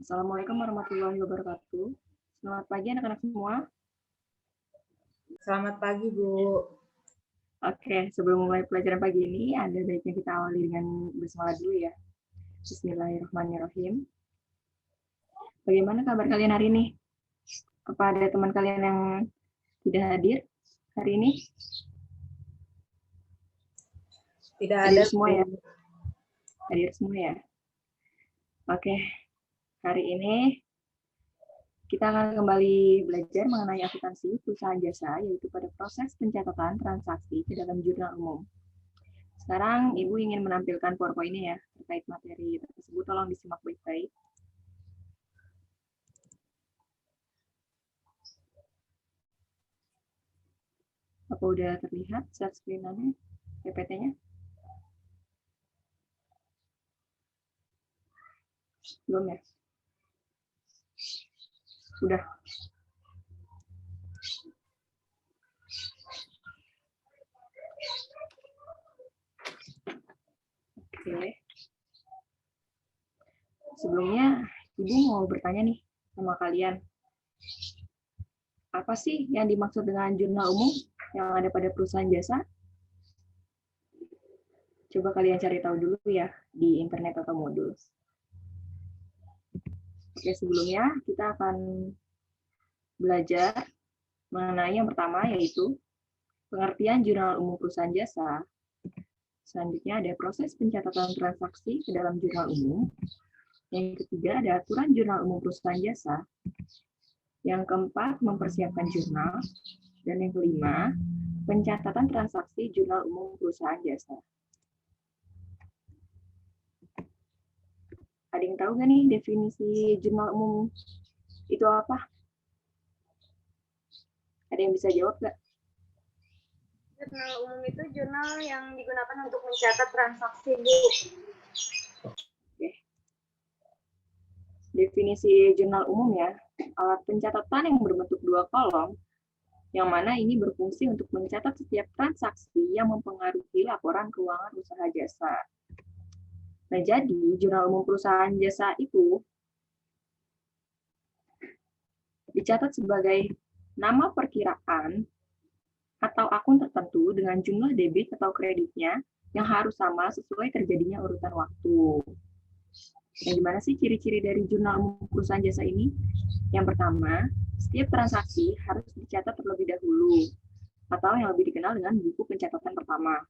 Assalamualaikum warahmatullahi wabarakatuh. Selamat pagi anak-anak semua. Selamat pagi, Bu. Oke, sebelum mulai pelajaran pagi ini, ada baiknya kita awali dengan bersemangat dulu ya. Bismillahirrahmanirrahim. Bagaimana kabar kalian hari ini? Apa ada teman kalian yang tidak hadir hari ini? Tidak Hadir ada semua ya? Hadir semua ya? Oke, hari ini kita akan kembali belajar mengenai akuntansi perusahaan jasa, yaitu pada proses pencatatan transaksi ke dalam jurnal umum. Sekarang Ibu ingin menampilkan PowerPoint-nya ya, terkait materi tersebut, tolong disimak baik-baik. Apa udah terlihat share screen-nya, PPT-nya? Belum ya? Sudah. Oke. Sebelumnya, Ibu mau bertanya nih sama kalian. Apa sih yang dimaksud dengan jurnal umum yang ada pada perusahaan jasa? Coba kalian cari tahu dulu ya di internet atau modul. Oke, sebelumnya kita akan belajar mengenai yang pertama, yaitu pengertian jurnal umum perusahaan jasa. Selanjutnya ada proses pencatatan transaksi ke dalam jurnal umum. Yang ketiga ada aturan jurnal umum perusahaan jasa. Yang keempat mempersiapkan jurnal. Dan yang kelima pencatatan transaksi jurnal umum perusahaan jasa. Ada yang tahu nggak nih definisi jurnal umum itu apa? Ada yang bisa jawab nggak? Jurnal umum itu jurnal yang digunakan untuk mencatat transaksi, Bu. Oke. Definisi jurnal umum ya, alat pencatatan yang berbentuk dua kolom, yang mana ini berfungsi untuk mencatat setiap transaksi yang mempengaruhi laporan keuangan usaha jasa. Nah, jadi jurnal umum perusahaan jasa itu dicatat sebagai nama perkiraan atau akun tertentu dengan jumlah debit atau kreditnya yang harus sama sesuai terjadinya urutan waktu. Nah, gimana sih ciri-ciri dari jurnal umum perusahaan jasa ini? Yang pertama, setiap transaksi harus dicatat terlebih dahulu, atau yang lebih dikenal dengan buku pencatatan pertama.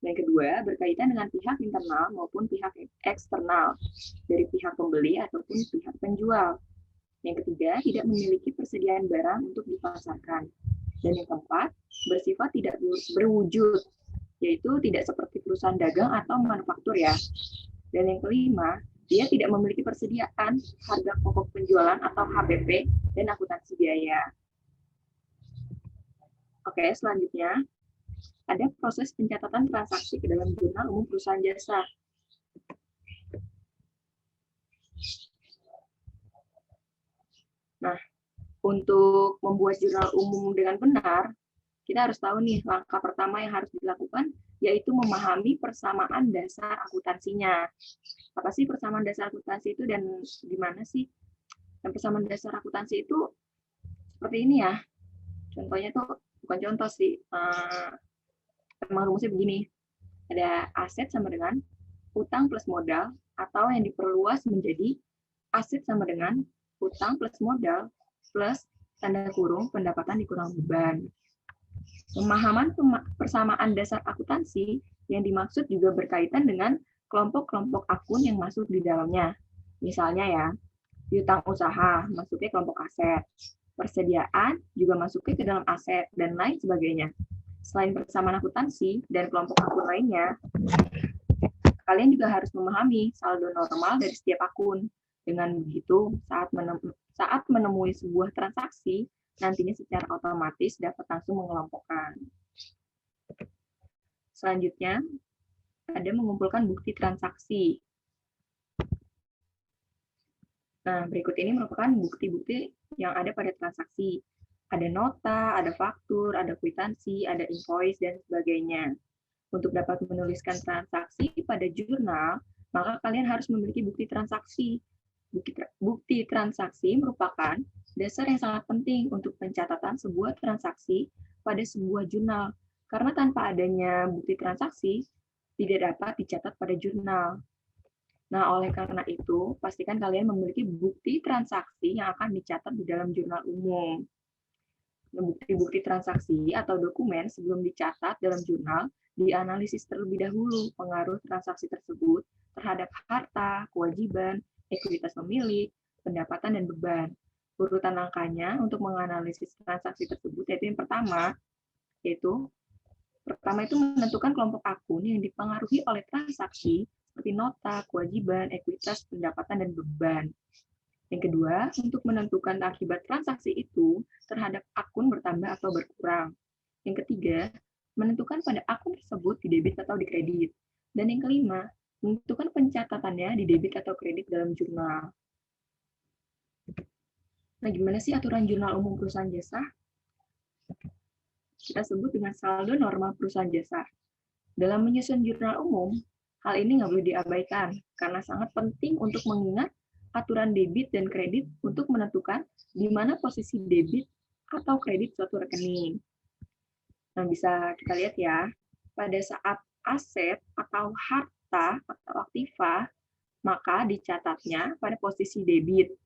Yang kedua, berkaitan dengan pihak internal maupun pihak eksternal, dari pihak pembeli ataupun pihak penjual. Yang ketiga, tidak memiliki persediaan barang untuk dipasarkan. Dan yang keempat, bersifat tidak berwujud, yaitu tidak seperti perusahaan dagang atau manufaktur ya. Dan yang kelima, dia tidak memiliki persediaan harga pokok penjualan atau HPP dan akuntansi biaya. Oke, selanjutnya ada proses pencatatan transaksi ke dalam jurnal umum perusahaan jasa. Nah, untuk membuat jurnal umum dengan benar, kita harus tahu nih langkah pertama yang harus dilakukan, yaitu memahami persamaan dasar akuntansinya. Apa sih persamaan dasar akuntansi itu dan gimana sih? Dan persamaan dasar akuntansi itu seperti ini ya. Contohnya tuh, bukan contoh sih, memang rumusnya begini. Ada aset sama dengan utang plus modal, atau yang diperluas menjadi aset sama dengan utang plus modal plus tanda kurung pendapatan dikurang beban. Pemahaman persamaan dasar akuntansi yang dimaksud juga berkaitan dengan kelompok-kelompok akun yang masuk di dalamnya. Misalnya ya, piutang usaha masuknya kelompok aset, persediaan juga masuknya ke dalam aset, dan lain sebagainya. Selain persamaan akuntansi dan kelompok akun lainnya, kalian juga harus memahami saldo normal dari setiap akun. Dengan begitu, saat menemui sebuah transaksi, nantinya secara otomatis dapat langsung mengelompokkan. Selanjutnya, ada mengumpulkan bukti transaksi. Nah, berikut ini merupakan bukti-bukti yang ada pada transaksi. Ada nota, ada faktur, ada kwitansi, ada invoice, dan sebagainya. Untuk dapat menuliskan transaksi pada jurnal, maka kalian harus memiliki bukti transaksi. Bukti transaksi merupakan dasar yang sangat penting untuk pencatatan sebuah transaksi pada sebuah jurnal, karena tanpa adanya bukti transaksi, tidak dapat dicatat pada jurnal. Nah, oleh karena itu, pastikan kalian memiliki bukti transaksi yang akan dicatat di dalam jurnal umum. Bukti-bukti transaksi atau dokumen sebelum dicatat dalam jurnal dianalisis terlebih dahulu pengaruh transaksi tersebut terhadap harta, kewajiban, ekuitas pemilik, pendapatan, dan beban. Urutan angkanya untuk menganalisis transaksi tersebut yaitu yang pertama itu menentukan kelompok akun yang dipengaruhi oleh transaksi seperti nota, kewajiban, ekuitas, pendapatan, dan beban. Yang kedua, untuk menentukan akibat transaksi itu terhadap akun bertambah atau berkurang. Yang ketiga, menentukan pada akun tersebut di debit atau di kredit. Dan yang kelima, menentukan pencatatannya di debit atau kredit dalam jurnal. Nah, gimana sih aturan jurnal umum perusahaan jasa? Kita sebut dengan saldo normal perusahaan jasa. Dalam menyusun jurnal umum, hal ini nggak boleh diabaikan, karena sangat penting untuk mengingat aturan debit dan kredit untuk menentukan di mana posisi debit atau kredit suatu rekening. Nah, bisa kita lihat ya, pada saat aset atau harta atau aktiva, maka dicatatnya pada posisi debit.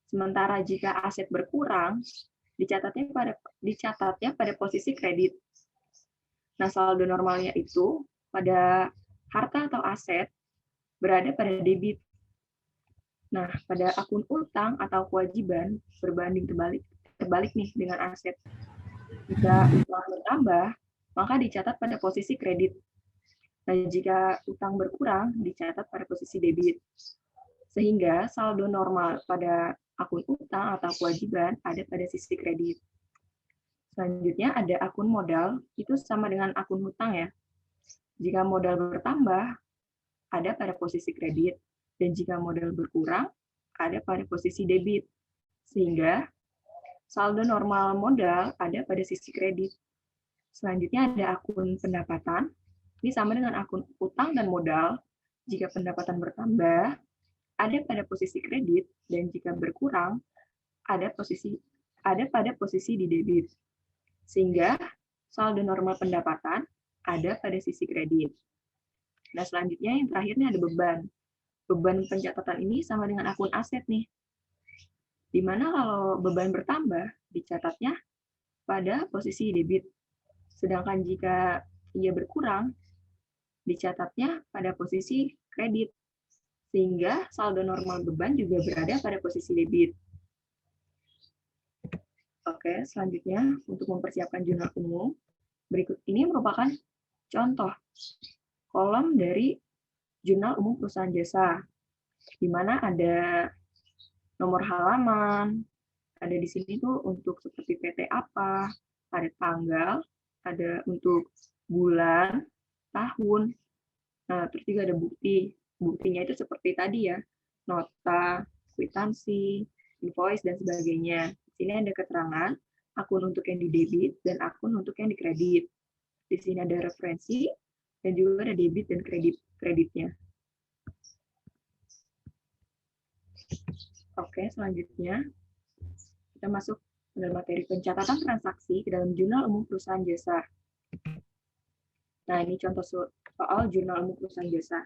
Sementara jika aset berkurang, dicatatnya pada posisi kredit. Nah, saldo normalnya itu pada harta atau aset berada pada debit. Nah, pada akun utang atau kewajiban berbanding terbalik nih dengan aset. Jika utang bertambah, maka dicatat pada posisi kredit. Nah, jika utang berkurang, dicatat pada posisi debit. Sehingga saldo normal pada akun utang atau kewajiban ada pada sisi kredit. Selanjutnya ada akun modal, itu sama dengan akun hutang ya. Jika modal bertambah, ada pada posisi kredit. Dan jika modal berkurang, ada pada posisi debit. Sehingga saldo normal modal ada pada sisi kredit. Selanjutnya ada akun pendapatan. Ini sama dengan akun utang dan modal. Jika pendapatan bertambah, ada pada posisi kredit, dan jika berkurang, ada pada posisi di debit. Sehingga saldo normal pendapatan ada pada sisi kredit. Nah, selanjutnya yang terakhirnya ada beban. Beban pencatatan ini sama dengan akun aset nih. Di mana kalau beban bertambah, dicatatnya pada posisi debit. Sedangkan jika ia berkurang, dicatatnya pada posisi kredit. Sehingga saldo normal beban juga berada pada posisi debit. Oke, selanjutnya untuk mempersiapkan jurnal umum, berikut ini merupakan contoh kolom dari jurnal umum perusahaan jasa, di mana ada nomor halaman, ada di sini tuh untuk seperti PT apa, ada tanggal, ada untuk bulan, tahun, nah terus juga ada bukti. Buktinya itu seperti tadi ya, nota, kwitansi, invoice, dan sebagainya. Di sini ada keterangan akun untuk yang di debit dan akun untuk yang di kredit. Di sini ada referensi, dan juga ada debit dan kreditnya. Oke, selanjutnya kita masuk ke dalam materi pencatatan transaksi ke dalam jurnal umum perusahaan jasa. Nah, ini contoh soal jurnal umum perusahaan jasa.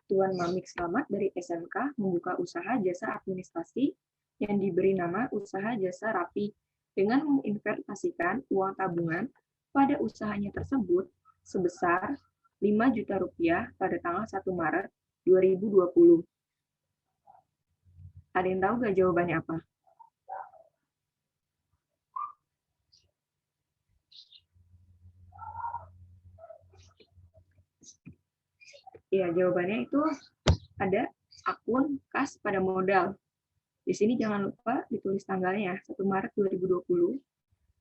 Tuan Mamik Slamet dari SMK membuka usaha jasa administrasi yang diberi nama Usaha Jasa Rapi dengan menginvestasikan uang tabungan pada usahanya tersebut sebesar Rp5 juta pada tanggal 1 Maret 2020. Ada yang tahu nggak jawabannya apa? Ya, jawabannya itu ada akun kas pada modal. Di sini jangan lupa ditulis tanggalnya, 1 Maret 2020,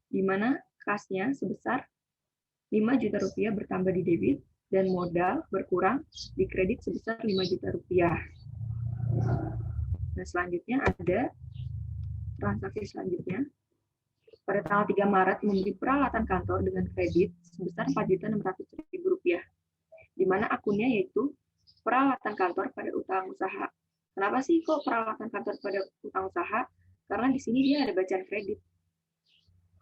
di mana kasnya sebesar Rp5 juta bertambah di debit, dan modal berkurang di kredit sebesar Rp5 juta. Nah, selanjutnya ada transaksi selanjutnya. Pada tanggal 3 Maret membeli peralatan kantor dengan kredit sebesar Rp4.600.000, di mana akunnya yaitu peralatan kantor pada utang usaha Kenapa sih kok peralatan kantor pada utang usaha? Karena di sini dia ada bacaan kredit.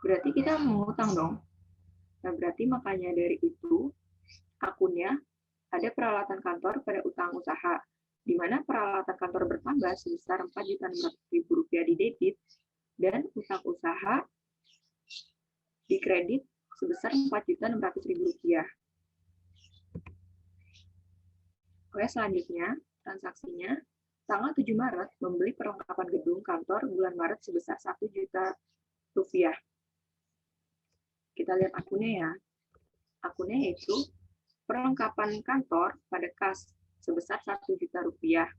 Berarti kita mengutang dong. Nah, berarti makanya dari itu akunnya ada peralatan kantor pada utang usaha, di mana peralatan kantor bertambah sebesar Rp4.600.000 di debit dan utang usaha di kredit sebesar Rp4.600.000. Oke, selanjutnya transaksinya tanggal 7 Maret membeli perlengkapan gedung kantor bulan Maret sebesar Rp1.000.000. Kita lihat akunnya ya. Akunnya yaitu perlengkapan kantor pada kas sebesar Rp1.000.000,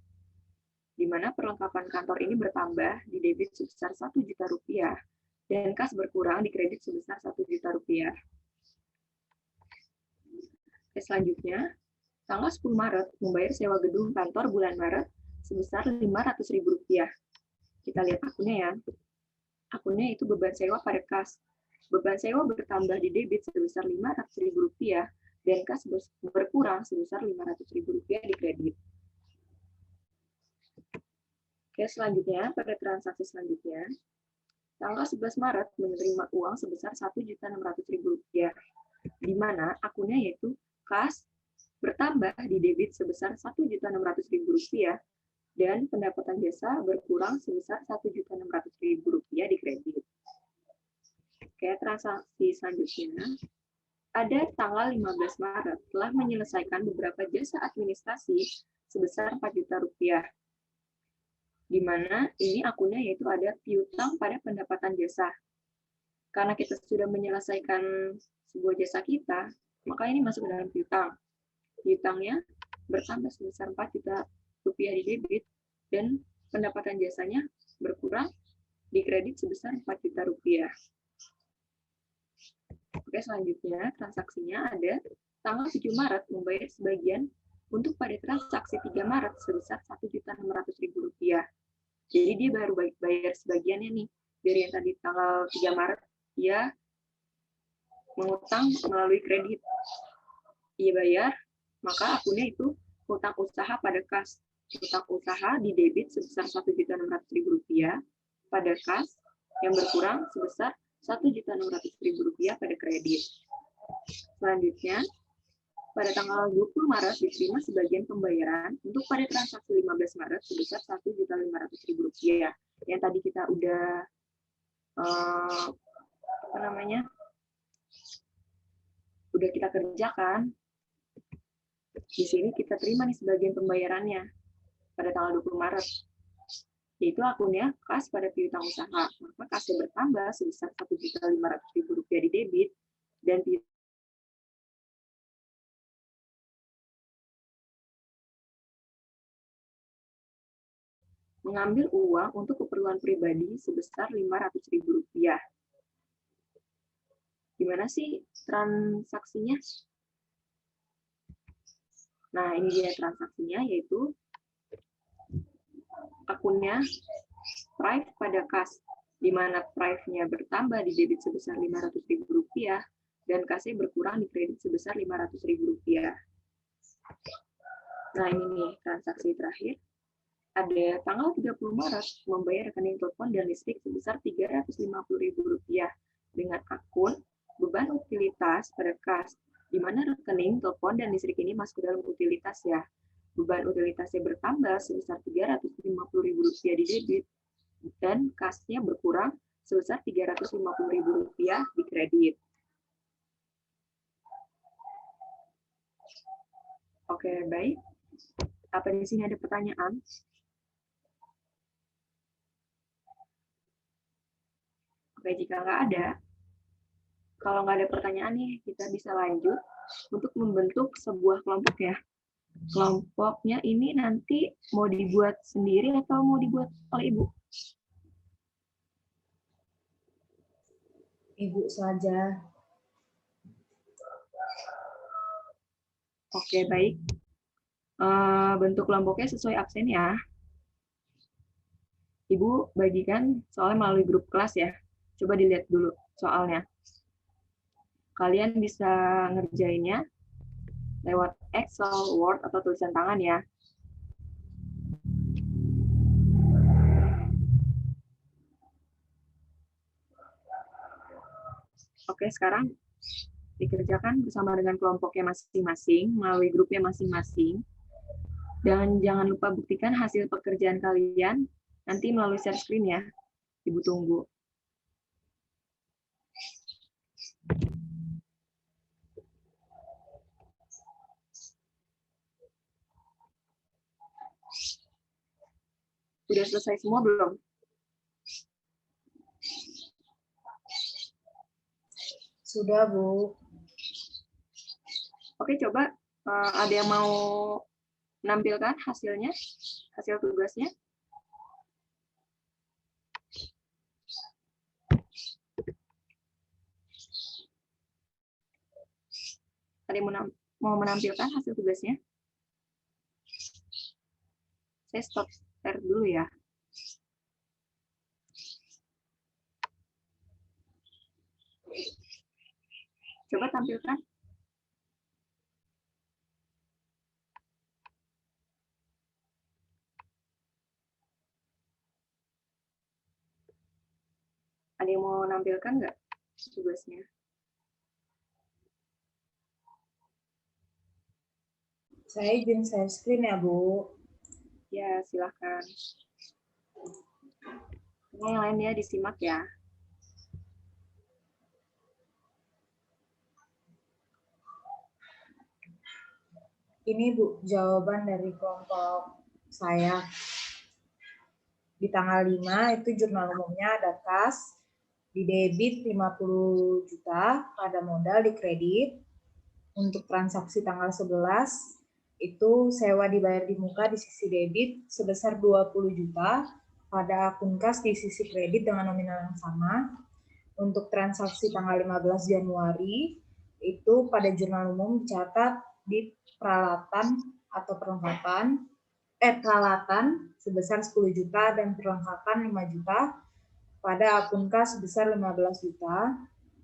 di mana perlengkapan kantor ini bertambah di debit sebesar Rp1.000.000 dan kas berkurang di kredit sebesar Rp1.000.000. Oke, selanjutnya, tanggal 10 Maret membayar sewa gedung kantor bulan Maret sebesar Rp500.000. Kita lihat akunnya ya. Akunnya itu beban sewa pada kas. Beban sewa bertambah di debit sebesar Rp500.000 dan kas berkurang sebesar Rp500.000 di kredit. Oke, selanjutnya pada transaksi selanjutnya, tanggal 11 Maret menerima uang sebesar Rp1.600.000, di mana akunnya yaitu kas bertambah di debit sebesar Rp1.600.000 dan pendapatan jasa berkurang sebesar Rp1.600.000 di kredit. Oke, transaksi selanjutnya ada tanggal 15 Maret telah menyelesaikan beberapa jasa administrasi sebesar Rp4 juta, di mana ini akunnya yaitu ada piutang pada pendapatan jasa. Karena kita sudah menyelesaikan sebuah jasa kita, maka ini masuk ke dalam piutang. Piutangnya bertambah sebesar Rp4 juta di debit dan pendapatan jasanya berkurang di kredit sebesar Rp4 juta. Oke, selanjutnya transaksinya ada tanggal 7 Maret membayar sebagian untuk pada transaksi 3 Maret sebesar Rp1.600.000. Jadi dia baru bayar sebagiannya nih. Dari yang tadi tanggal 3 Maret, dia mengutang melalui kredit. Dia bayar, maka akunnya itu utang usaha pada kas. Utang usaha di debit sebesar Rp1.600.000 pada kas yang berkurang sebesar Rp1.600.000 pada kredit. Selanjutnya, pada tanggal 20 Maret diterima sebagian pembayaran untuk pada transaksi 15 Maret sebesar Rp1.500.000. Yang tadi kita udah udah kita kerjakan. Di sini kita terima nih sebagian pembayarannya pada tanggal 20 Maret. Yaitu akunnya kas pada piutang usaha. Maka kasnya bertambah sebesar Rp1.500.000 di debit dan mengambil uang untuk keperluan pribadi sebesar Rp500.000. Gimana sih transaksinya? Nah, ini dia transaksinya, yaitu akunnya price pada kas, di mana price-nya bertambah di debit sebesar Rp500.000 dan kasnya berkurang di kredit sebesar Rp500.000. Nah, ini nih transaksi terakhir. Ada tanggal 30 Maret membayar rekening telepon dan listrik sebesar Rp350.000 dengan akun beban utilitas pada kas, di mana rekening telepon dan listrik ini masuk ke dalam utilitas ya. Beban utilitasnya bertambah sebesar Rp350.000 di debit dan kasnya berkurang sebesar Rp350.000 di kredit. Oke, baik. Apa di sini ada pertanyaan? Oke, jika nggak ada, kalau nggak ada pertanyaan nih, kita bisa lanjut untuk membentuk sebuah kelompok ya. Kelompoknya ini nanti mau dibuat sendiri atau mau dibuat oleh Ibu? Ibu saja. Oke, baik. Bentuk kelompoknya sesuai absen ya. Ibu bagikan soalnya melalui grup kelas ya. Coba dilihat dulu soalnya. Kalian bisa ngerjainnya lewat Excel, Word, atau tulisan tangan ya. Oke, sekarang dikerjakan bersama dengan kelompoknya masing-masing, melalui grupnya masing-masing. Dan jangan lupa buktikan hasil pekerjaan kalian nanti melalui share screen ya. Ibu tunggu. Sudah selesai semua belum? Sudah, Bu. Oke, coba ada yang mau menampilkan hasilnya, hasil tugasnya? Ada yang mau menampilkan hasil tugasnya? Saya stop share dulu ya. Coba tampilkan. Ada yang mau menampilkan nggak tugasnya? Saya izin share screen ya, Bu. Ya, silahkan. Yang lain ya disimak ya. Ini, Bu, jawaban dari kelompok saya. Di tanggal 5 itu jurnal umumnya ada kas, di debit 50 juta, pada modal di kredit. Untuk transaksi tanggal 11, itu sewa dibayar di muka di sisi debit sebesar 20 juta, pada akun kas di sisi kredit dengan nominal yang sama. Untuk transaksi tanggal 15 Januari, itu pada jurnal umum dicatat di peralatan atau peralatan sebesar 10 juta dan perlengkapan 5 juta, pada akun kas sebesar 15 juta.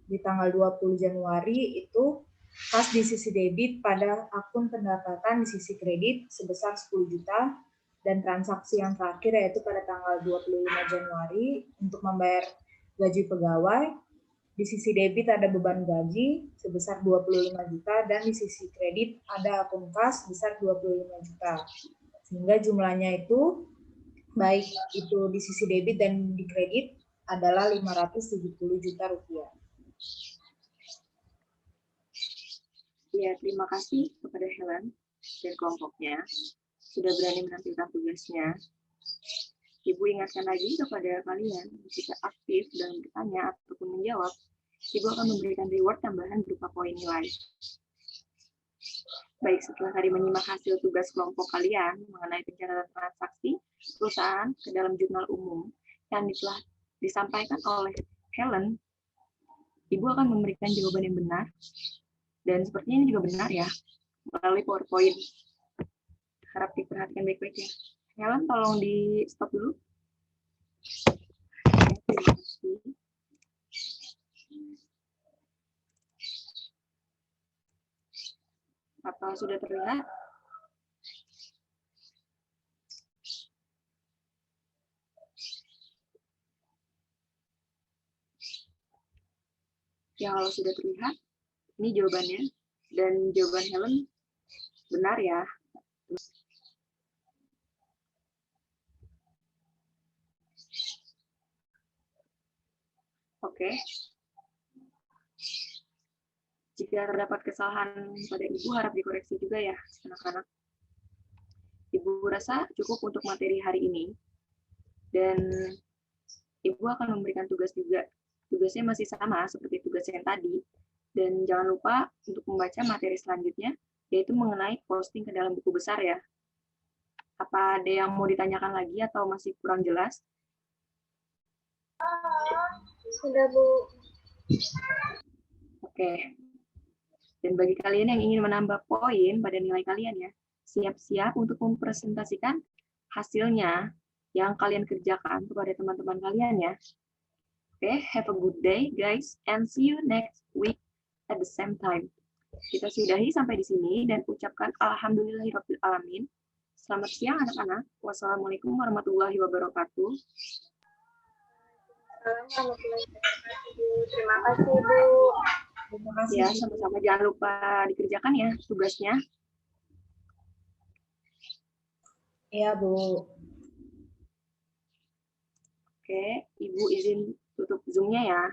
Di tanggal 20 Januari itu kas di sisi debit pada akun pendapatan di sisi kredit sebesar 10 juta, dan transaksi yang terakhir yaitu pada tanggal 25 Januari untuk membayar gaji pegawai. Di sisi debit ada beban gaji sebesar 25 juta dan di sisi kredit ada akun kas sebesar 25 juta. Sehingga jumlahnya itu baik itu di sisi debit dan di kredit adalah 570 juta rupiah. Ya, terima kasih kepada Helen dan kelompoknya sudah berani menampilkan tugasnya. Ibu ingatkan lagi kepada kalian, jika aktif dalam bertanya ataupun menjawab, Ibu akan memberikan reward tambahan berupa poin nilai. Baik, setelah tadi menyimak hasil tugas kelompok kalian mengenai pencatatan transaksi perusahaan ke dalam jurnal umum yang telah disampaikan oleh Helen, Ibu akan memberikan jawaban yang benar, dan sepertinya ini juga benar ya, melalui PowerPoint. Harap diperhatikan baik-baik ya. Helen, tolong di stop dulu. Terima kasih. Apa sudah terlihat? Ya, kalau sudah terlihat, ini jawabannya. Dan jawaban Helen benar ya. Oke. Jika terdapat kesalahan pada Ibu, harap dikoreksi juga ya, anak-anak. Ibu rasa cukup untuk materi hari ini. Dan Ibu akan memberikan tugas juga. Tugasnya masih sama seperti tugas yang tadi. Dan jangan lupa untuk membaca materi selanjutnya, yaitu mengenai posting ke dalam buku besar ya. Apa ada yang mau ditanyakan lagi atau masih kurang jelas? Sudah, Bu. Oke. Dan bagi kalian yang ingin menambah poin pada nilai kalian ya, siap-siap untuk mempresentasikan hasilnya yang kalian kerjakan kepada teman-teman kalian ya. Oke, have a good day guys, and see you next week at the same time. Kita sudahi sampai di sini dan ucapkan alhamdulillahirabbil alamin. Selamat siang anak-anak. Wassalamualaikum warahmatullahi wabarakatuh. Waalaikumsalam warahmatullahi wabarakatuh. Terima kasih, Bu. Terima kasih. Ya, sama-sama. Jangan lupa dikerjakan ya tugasnya. Iya, Bu. Oke, Ibu izin tutup Zoom-nya ya.